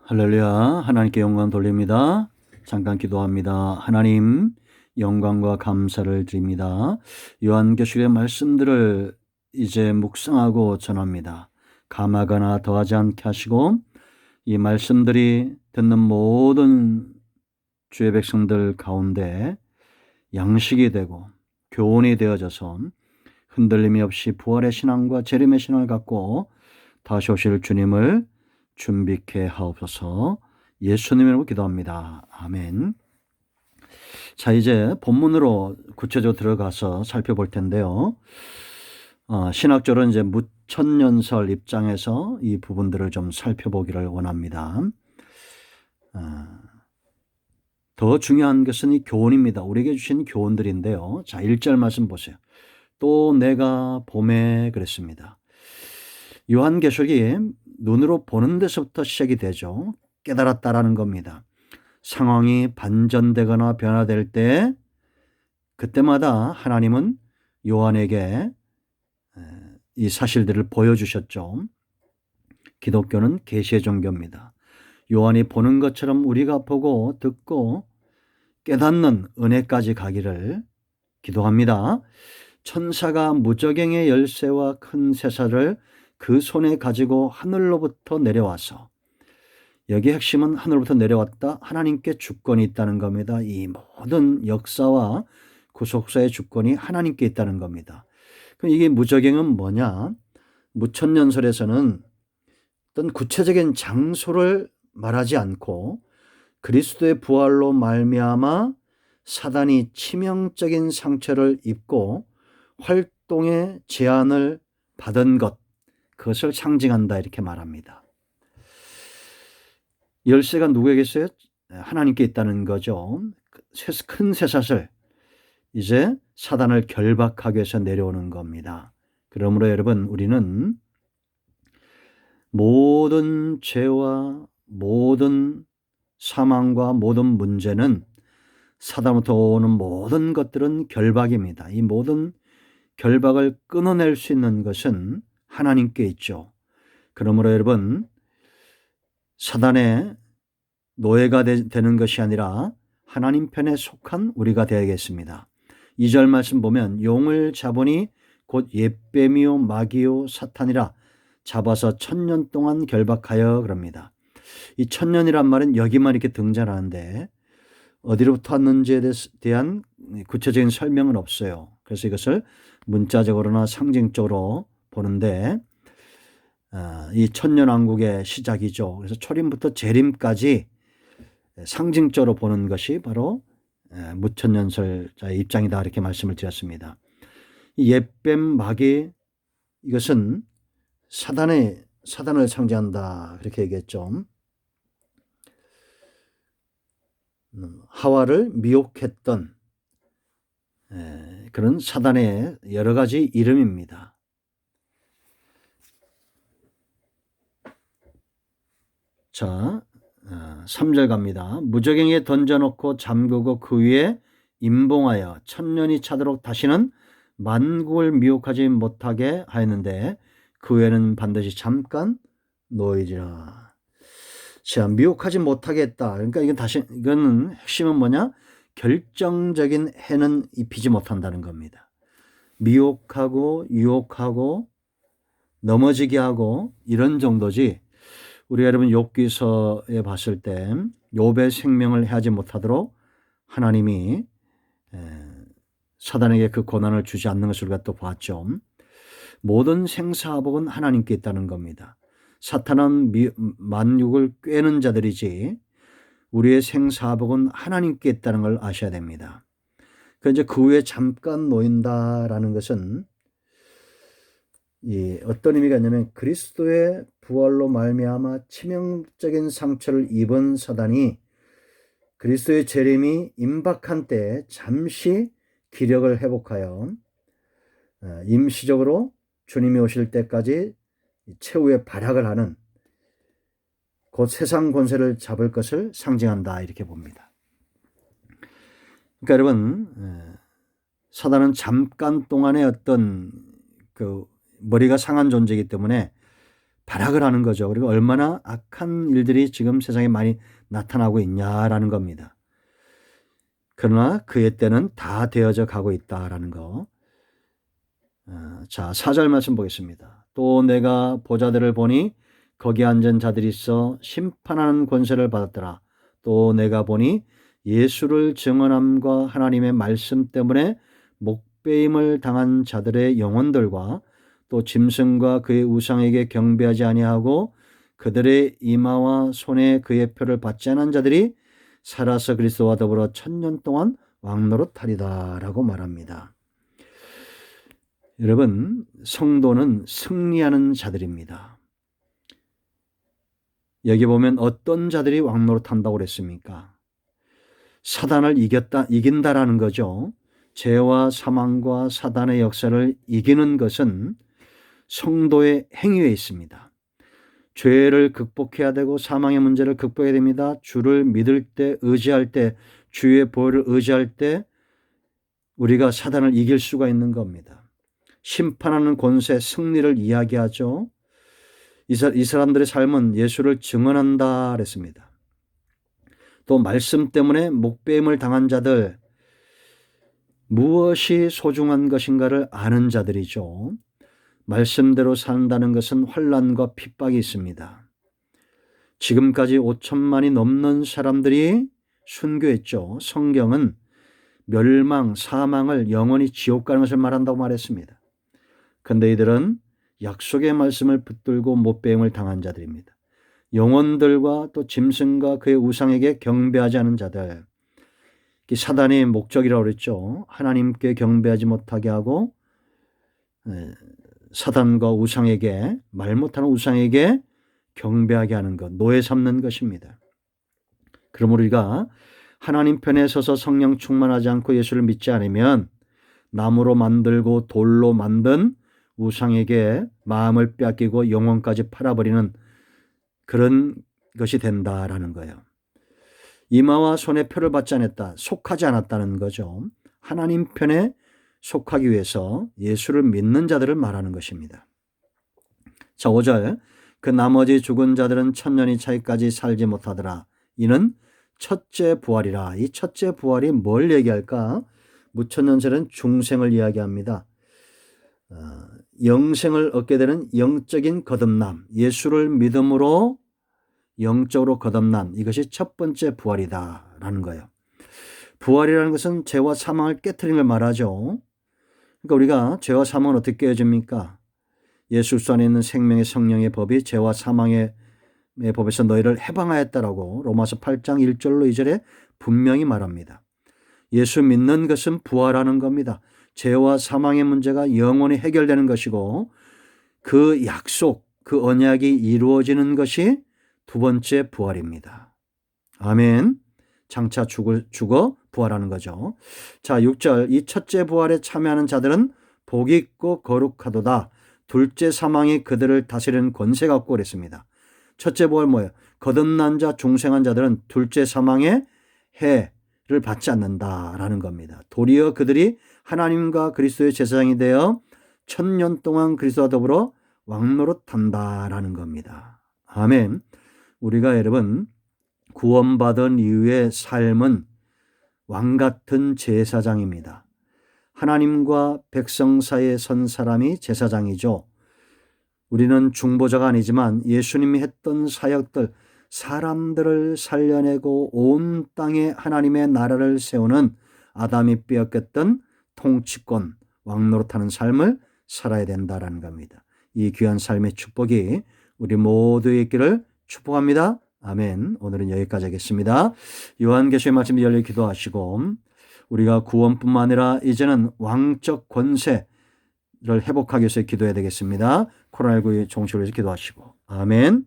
할렐루야. 하나님께 영광 돌립니다. 잠깐 기도합니다. 하나님, 영광과 감사를 드립니다. 요한계시록의 말씀들을 이제 묵상하고 전합니다. 감하거나 더하지 않게 하시고 이 말씀들이 듣는 모든 주의 백성들 가운데 양식이 되고 교훈이 되어져서 흔들림이 없이 부활의 신앙과 재림의 신앙을 갖고 다시 오실 주님을 준비케 하옵소서. 예수님 이름으로 기도합니다. 아멘. 자, 이제 본문으로 구체적으로 들어가서 살펴볼 텐데요. 신학적으로 이제 무천년설 입장에서 이 부분들을 좀 살펴보기를 원합니다. 더 중요한 것은 이 교훈입니다. 우리에게 주신 교훈들인데요. 자, 1절 말씀 보세요. 또 내가 봄에 그랬습니다. 요한계시록이 눈으로 보는 데서부터 시작이 되죠. 깨달았다라는 겁니다. 상황이 반전되거나 변화될 때 그때마다 하나님은 요한에게 이 사실들을 보여주셨죠. 기독교는 계시의 종교입니다. 요한이 보는 것처럼 우리가 보고 듣고 깨닫는 은혜까지 가기를 기도합니다. 천사가 무저갱의 열쇠와 큰 쇠사를 그 손에 가지고 하늘로부터 내려와서, 여기 핵심은 하늘로부터 내려왔다, 하나님께 주권이 있다는 겁니다. 이 모든 역사와 구속사의 주권이 하나님께 있다는 겁니다. 그럼 이게 무저갱은 뭐냐? 무천년설에서는 어떤 구체적인 장소를 말하지 않고 그리스도의 부활로 말미암아 사단이 치명적인 상처를 입고 활동의 제한을 받은 것, 그것을 상징한다 이렇게 말합니다. 열쇠가 누구에게 있어요? 하나님께 있다는 거죠. 큰 쇠사슬, 이제 사단을 결박하기 위해서 내려오는 겁니다. 그러므로 여러분, 우리는 모든 죄와 모든 사망과 모든 문제는, 사단부터 오는 모든 것들은 결박입니다. 이 모든 결박을 끊어낼 수 있는 것은 하나님께 있죠. 그러므로 여러분, 사단의 노예가 되는 것이 아니라 하나님 편에 속한 우리가 되어야겠습니다. 2절 말씀 보면 용을 잡으니 곧 옅뱀이요 마귀요 사탄이라 잡아서 1000년 동안 결박하여 그럽니다. 이 1000년이란 말은 여기만 이렇게 등장하는데 어디로부터 왔는지에 대한 구체적인 설명은 없어요. 그래서 이것을 문자적으로나 상징적으로 보는데 이 천년왕국의 시작이죠. 그래서 초림부터 재림까지 상징적으로 보는 것이 바로 무천년설자의 입장이다 이렇게 말씀을 드렸습니다. 이 옅뱀 마귀, 이것은 사단을 상징한다 그렇게 얘기했죠. 하와를 미혹했던 그런 사단의 여러 가지 이름입니다. 자, 3절 갑니다. 무저갱이에 던져놓고 잠그고 그 위에 임봉하여 1000년이 차도록 다시는 만국을 미혹하지 못하게 하였는데 그 외에는 반드시 잠깐 놓이리라. 자, 미혹하지 못하게 했다. 그러니까 이거는 핵심은 뭐냐? 결정적인 해는 입히지 못한다는 겁니다. 미혹하고 유혹하고 넘어지게 하고 이런 정도지, 우리가 여러분 욥기서에 봤을 때 욥의 생명을 해하지 못하도록 하나님이 사단에게 그 고난을 주지 않는 것을 우리가 또 봤죠. 모든 생사복은 하나님께 있다는 겁니다. 사탄은 만육을 꿰는 자들이지 우리의 생사복은 하나님께 있다는 걸 아셔야 됩니다. 그런데 그 후에 잠깐 놓인다라는 것은 어떤 의미가 있냐면 그리스도의 부활로 말미암아 치명적인 상처를 입은 사단이 그리스도의 재림이 임박한 때 잠시 기력을 회복하여 임시적으로 주님이 오실 때까지 최후의 발악을 하는, 곧 세상 권세를 잡을 것을 상징한다 이렇게 봅니다. 그러니까 여러분, 사단은 잠깐 동안의 어떤 그 머리가 상한 존재이기 때문에 발악을 하는 거죠. 그리고 얼마나 악한 일들이 지금 세상에 많이 나타나고 있냐라는 겁니다. 그러나 그의 때는 다 되어져 가고 있다라는 거. 자, 4절 말씀 보겠습니다. 또 내가 보자들을 보니 거기 앉은 자들이 있어 심판하는 권세를 받았더라. 또 내가 보니 예수를 증언함과 하나님의 말씀 때문에 목배임을 당한 자들의 영혼들과 또 짐승과 그의 우상에게 경배하지 아니하고 그들의 이마와 손에 그의 표를 받지 않은 자들이 살아서 그리스도와 더불어 1000년 동안 왕노릇하리다라고 말합니다. 여러분, 성도는 승리하는 자들입니다. 여기 보면 어떤 자들이 왕노릇한다고 그랬습니까? 사단을 이긴다라는 거죠. 죄와 사망과 사단의 역사를 이기는 것은 성도의 행위에 있습니다. 죄를 극복해야 되고 사망의 문제를 극복해야 됩니다. 주를 믿을 때, 의지할 때, 주의 보혈을 의지할 때 우리가 사단을 이길 수가 있는 겁니다. 심판하는 권세, 승리를 이야기하죠. 이 사람들의 삶은 예수를 증언한다 그랬습니다. 또 말씀 때문에 목배임을 당한 자들, 무엇이 소중한 것인가를 아는 자들이죠. 말씀대로 산다는 것은 환난과 핍박이 있습니다. 지금까지 5천만이 넘는 사람들이 순교했죠. 성경은 멸망, 사망을 영원히 지옥 가는 것을 말한다고 말했습니다. 그런데 이들은 약속의 말씀을 붙들고 못배임을 당한 자들입니다. 영혼들과 또 짐승과 그의 우상에게 경배하지 않은 자들. 사단의 목적이라고 그랬죠. 하나님께 경배하지 못하게 하고 사단과 우상에게, 말 못하는 우상에게 경배하게 하는 것, 노예 삼는 것입니다. 그럼 우리가 하나님 편에 서서 성령 충만하지 않고 예수를 믿지 않으면 나무로 만들고 돌로 만든 우상에게 마음을 빼앗기고 영혼까지 팔아버리는 그런 것이 된다라는 거예요. 이마와 손에 표를 받지 않았다, 속하지 않았다는 거죠. 하나님 편에 속하기 위해서 예수를 믿는 자들을 말하는 것입니다. 자, 5절. 그 나머지 죽은 자들은 1000년이 차이까지 살지 못하더라. 이는 첫째 부활이라. 이 첫째 부활이 뭘 얘기할까? 무천년설은 중생을 이야기합니다. 영생을 얻게 되는 영적인 거듭남, 예수를 믿음으로 영적으로 거듭남, 이것이 첫 번째 부활이다라는 거예요. 부활이라는 것은 죄와 사망을 깨트리는 걸 말하죠. 그러니까 우리가 죄와 사망을 어떻게 깨어집니까? 예수 안에 있는 생명의 성령의 법이 죄와 사망의 법에서 너희를 해방하였다라고 로마서 8장 1절로 2절에 분명히 말합니다. 예수 믿는 것은 부활하는 겁니다. 죄와 사망의 문제가 영원히 해결되는 것이고 그 약속, 그 언약이 이루어지는 것이 두 번째 부활입니다. 아멘. 장차 죽어 부활하는 거죠. 자, 6절. 이 첫째 부활에 참여하는 자들은 복이 있고 거룩하도다. 둘째 사망이 그들을 다스리는 권세가 없고 그랬습니다. 첫째 부활 뭐예요? 거듭난 자, 중생한 자들은 둘째 사망의 해를 받지 않는다라는 겁니다. 도리어 그들이 하나님과 그리스도의 제사장이 되어 1000년 동안 그리스도와 더불어 왕노릇한다라는 겁니다. 아멘. 우리가 여러분 구원받은 이후의 삶은 왕같은 제사장입니다. 하나님과 백성 사이에 선 사람이 제사장이죠. 우리는 중보자가 아니지만 예수님이 했던 사역들, 사람들을 살려내고 온 땅에 하나님의 나라를 세우는 아담이 빼앗겼던 통치권, 왕노릇하는 삶을 살아야 된다라는 겁니다. 이 귀한 삶의 축복이 우리 모두의 있기를 축복합니다. 아멘. 오늘은 여기까지 하겠습니다. 요한계시의 말씀 열려 기도하시고 우리가 구원뿐만 아니라 이제는 왕적 권세를 회복하기 위해서 기도해야 되겠습니다. 코로나19의 종식을 위해서 기도하시고 아멘.